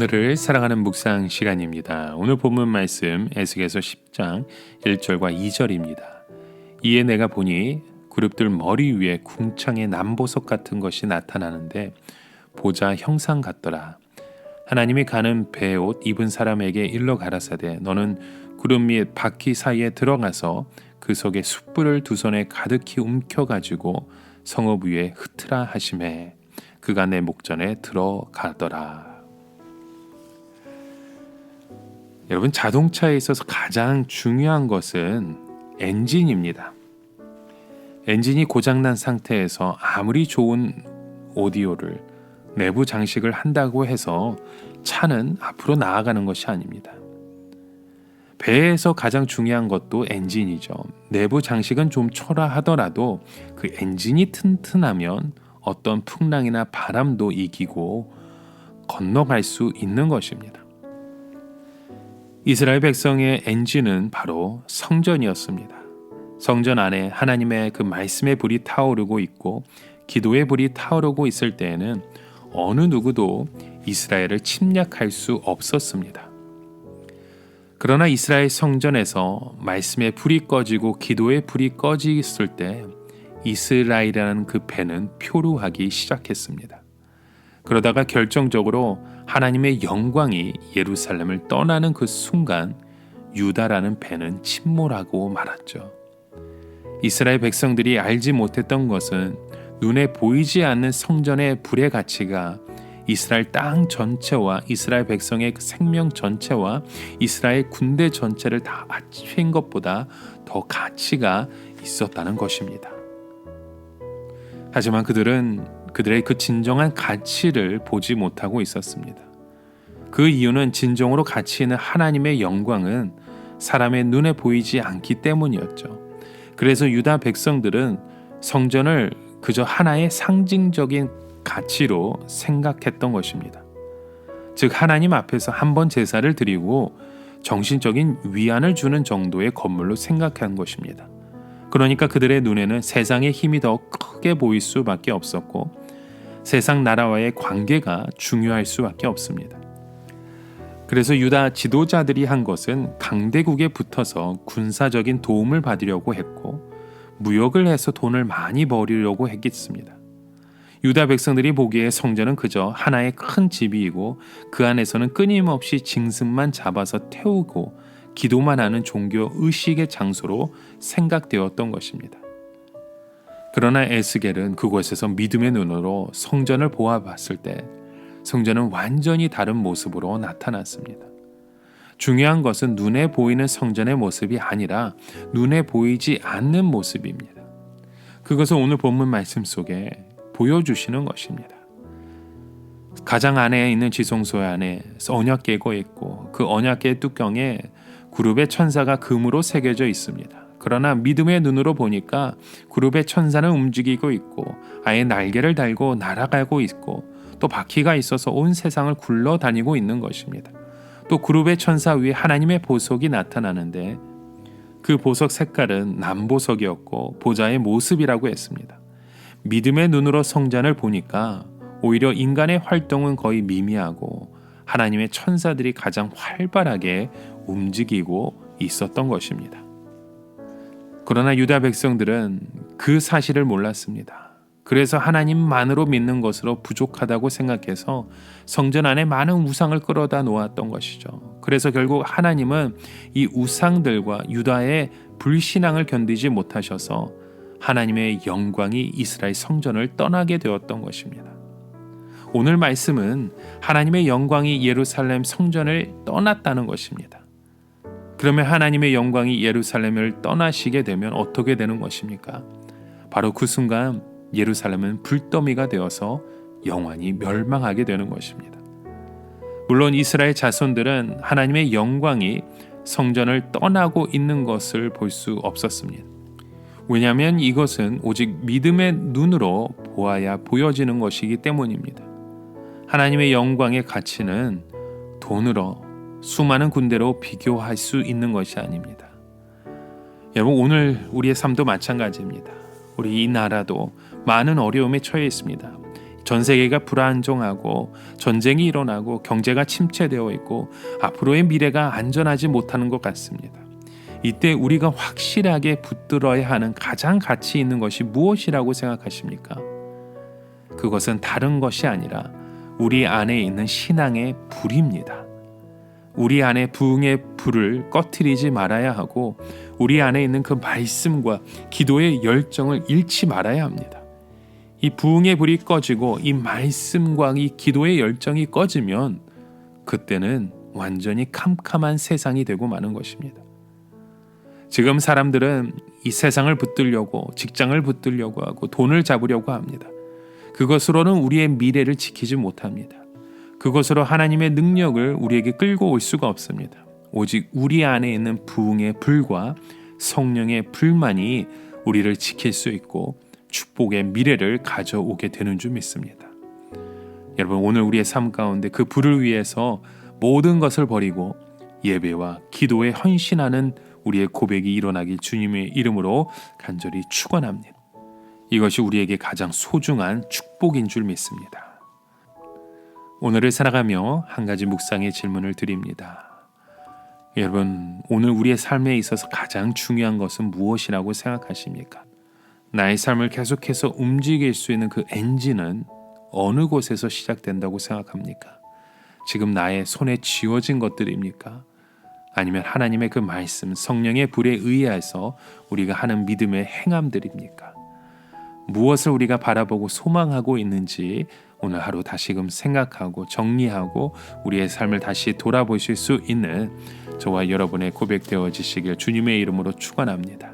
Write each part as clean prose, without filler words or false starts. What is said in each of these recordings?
오늘을 사랑하는 묵상 시간입니다. 오늘 본문 말씀 에스겔서 10장 1절과 2절입니다. 이에 내가 보니 그룹들 머리 위에 궁창의 남보석 같은 것이 나타나는데 보자 형상 같더라. 하나님이 가는 베옷 입은 사람에게 일러 가라사대 너는 구름 및 바퀴 사이에 들어가서 그 속에 숯불을 두 손에 가득히 움켜가지고 성읍 위에 흩으라 하시매 그가 내 목전에 들어가더라. 여러분, 자동차에 있어서 가장 중요한 것은 엔진입니다. 엔진이 고장난 상태에서 아무리 좋은 오디오를 내부 장식을 한다고 해서 차는 앞으로 나아가는 것이 아닙니다. 배에서 가장 중요한 것도 엔진이죠. 내부 장식은 좀 초라하더라도 그 엔진이 튼튼하면 어떤 풍랑이나 바람도 이기고 건너갈 수 있는 것입니다. 이스라엘 백성의 엔진은 바로 성전이었습니다. 성전 안에 하나님의 그 말씀의 불이 타오르고 있고 기도의 불이 타오르고 있을 때에는 어느 누구도 이스라엘을 침략할 수 없었습니다. 그러나 이스라엘 성전에서 말씀의 불이 꺼지고 기도의 불이 꺼지었을 때 이스라엘이라는 그 배는 표류하기 시작했습니다. 그러다가 결정적으로 하나님의 영광이 예루살렘을 떠나는 그 순간 유다라는 배는 침몰하고 말았죠. 이스라엘 백성들이 알지 못했던 것은 눈에 보이지 않는 성전의 불의 가치가 이스라엘 땅 전체와 이스라엘 백성의 생명 전체와 이스라엘 군대 전체를 다 합친 것보다 더 가치가 있었다는 것입니다. 하지만 그들의 그 진정한 가치를 보지 못하고 있었습니다. 그 이유는 진정으로 가치 있는 하나님의 영광은 사람의 눈에 보이지 않기 때문이었죠. 그래서 유다 백성들은 성전을 그저 하나의 상징적인 가치로 생각했던 것입니다. 즉 하나님 앞에서 한 번 제사를 드리고 정신적인 위안을 주는 정도의 건물로 생각한 것입니다. 그러니까 그들의 눈에는 세상의 힘이 더 크게 보일 수밖에 없었고 세상 나라와의 관계가 중요할 수밖에 없습니다. 그래서 유다 지도자들이 한 것은 강대국에 붙어서 군사적인 도움을 받으려고 했고 무역을 해서 돈을 많이 벌이려고 했겠습니다. 유다 백성들이 보기에 성전은 그저 하나의 큰 집이고 그 안에서는 끊임없이 징승만 잡아서 태우고 기도만 하는 종교 의식의 장소로 생각되었던 것입니다. 그러나 에스겔은 그곳에서 믿음의 눈으로 성전을 보아봤을 때 성전은 완전히 다른 모습으로 나타났습니다. 중요한 것은 눈에 보이는 성전의 모습이 아니라 눈에 보이지 않는 모습입니다. 그것을 오늘 본문 말씀 속에 보여주시는 것입니다. 가장 안에 있는 지성소 안에 언약궤가 있고 그 언약궤 뚜껑에 구룹의 천사가 금으로 새겨져 있습니다. 그러나 믿음의 눈으로 보니까 구룹의 천사는 움직이고 있고 아예 날개를 달고 날아가고 있고 또 바퀴가 있어서 온 세상을 굴러다니고 있는 것입니다. 또 구룹의 천사 위에 하나님의 보석이 나타나는데 그 보석 색깔은 남보석이었고 보좌의 모습이라고 했습니다. 믿음의 눈으로 성전을 보니까 오히려 인간의 활동은 거의 미미하고 하나님의 천사들이 가장 활발하게 움직이고 있었던 것입니다. 그러나 유다 백성들은 그 사실을 몰랐습니다. 그래서 하나님만으로 믿는 것으로 부족하다고 생각해서 성전 안에 많은 우상을 끌어다 놓았던 것이죠. 그래서 결국 하나님은 이 우상들과 유다의 불신앙을 견디지 못하셔서 하나님의 영광이 이스라엘 성전을 떠나게 되었던 것입니다. 오늘 말씀은 하나님의 영광이 예루살렘 성전을 떠났다는 것입니다. 그러면 하나님의 영광이 예루살렘을 떠나시게 되면 어떻게 되는 것입니까? 바로 그 순간 예루살렘은 불더미가 되어서 영원히 멸망하게 되는 것입니다. 물론 이스라엘 자손들은 하나님의 영광이 성전을 떠나고 있는 것을 볼 수 없었습니다. 왜냐하면 이것은 오직 믿음의 눈으로 보아야 보여지는 것이기 때문입니다. 하나님의 영광의 가치는 돈으로 수많은 군대로 비교할 수 있는 것이 아닙니다. 여러분, 오늘 우리의 삶도 마찬가지입니다. 우리 이 나라도 많은 어려움에 처해 있습니다. 전 세계가 불안정하고 전쟁이 일어나고 경제가 침체되어 있고 앞으로의 미래가 안전하지 못하는 것 같습니다. 이때 우리가 확실하게 붙들어야 하는 가장 가치 있는 것이 무엇이라고 생각하십니까? 그것은 다른 것이 아니라 우리 안에 있는 신앙의 불입니다. 우리 안에 부흥의 불을 꺼트리지 말아야 하고 우리 안에 있는 그 말씀과 기도의 열정을 잃지 말아야 합니다. 이 부흥의 불이 꺼지고 이 말씀과 이 기도의 열정이 꺼지면 그때는 완전히 캄캄한 세상이 되고 마는 것입니다. 지금 사람들은 이 세상을 붙들려고 직장을 붙들려고 하고 돈을 잡으려고 합니다. 그것으로는 우리의 미래를 지키지 못합니다. 그것으로 하나님의 능력을 우리에게 끌고 올 수가 없습니다. 오직 우리 안에 있는 부흥의 불과 성령의 불만이 우리를 지킬 수 있고 축복의 미래를 가져오게 되는 줄 믿습니다. 여러분, 오늘 우리의 삶 가운데 그 불을 위해서 모든 것을 버리고 예배와 기도에 헌신하는 우리의 고백이 일어나길 주님의 이름으로 간절히 축원합니다. 이것이 우리에게 가장 소중한 축복인 줄 믿습니다. 오늘을 살아가며 한 가지 묵상의 질문을 드립니다. 여러분, 오늘 우리의 삶에 있어서 가장 중요한 것은 무엇이라고 생각하십니까? 나의 삶을 계속해서 움직일 수 있는 그 엔진은 어느 곳에서 시작된다고 생각합니까? 지금 나의 손에 쥐어진 것들입니까? 아니면 하나님의 그 말씀, 성령의 불에 의해서 우리가 하는 믿음의 행함들입니까? 무엇을 우리가 바라보고 소망하고 있는지 오늘 하루 다시금 생각하고 정리하고 우리의 삶을 다시 돌아보실 수 있는 저와 여러분의 고백되어지시길 주님의 이름으로 축원합니다.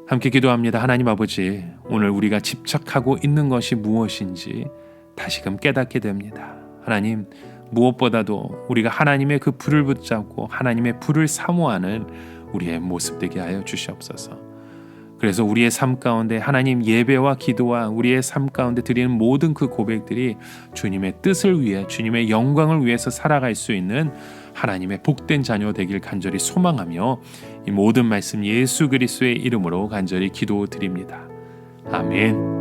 함께 기도합니다. 하나님 아버지, 오늘 우리가 집착하고 있는 것이 무엇인지 다시금 깨닫게 됩니다. 하나님, 무엇보다도 우리가 하나님의 그 불을 붙잡고 하나님의 불을 사모하는 우리의 모습 되게 하여 주시옵소서. 그래서 우리의 삶 가운데 하나님 예배와 기도와 우리의 삶 가운데 드리는 모든 그 고백들이 주님의 뜻을 위해 주님의 영광을 위해서 살아갈 수 있는 하나님의 복된 자녀 되길 간절히 소망하며 이 모든 말씀 예수 그리스도의 이름으로 간절히 기도드립니다. 아멘.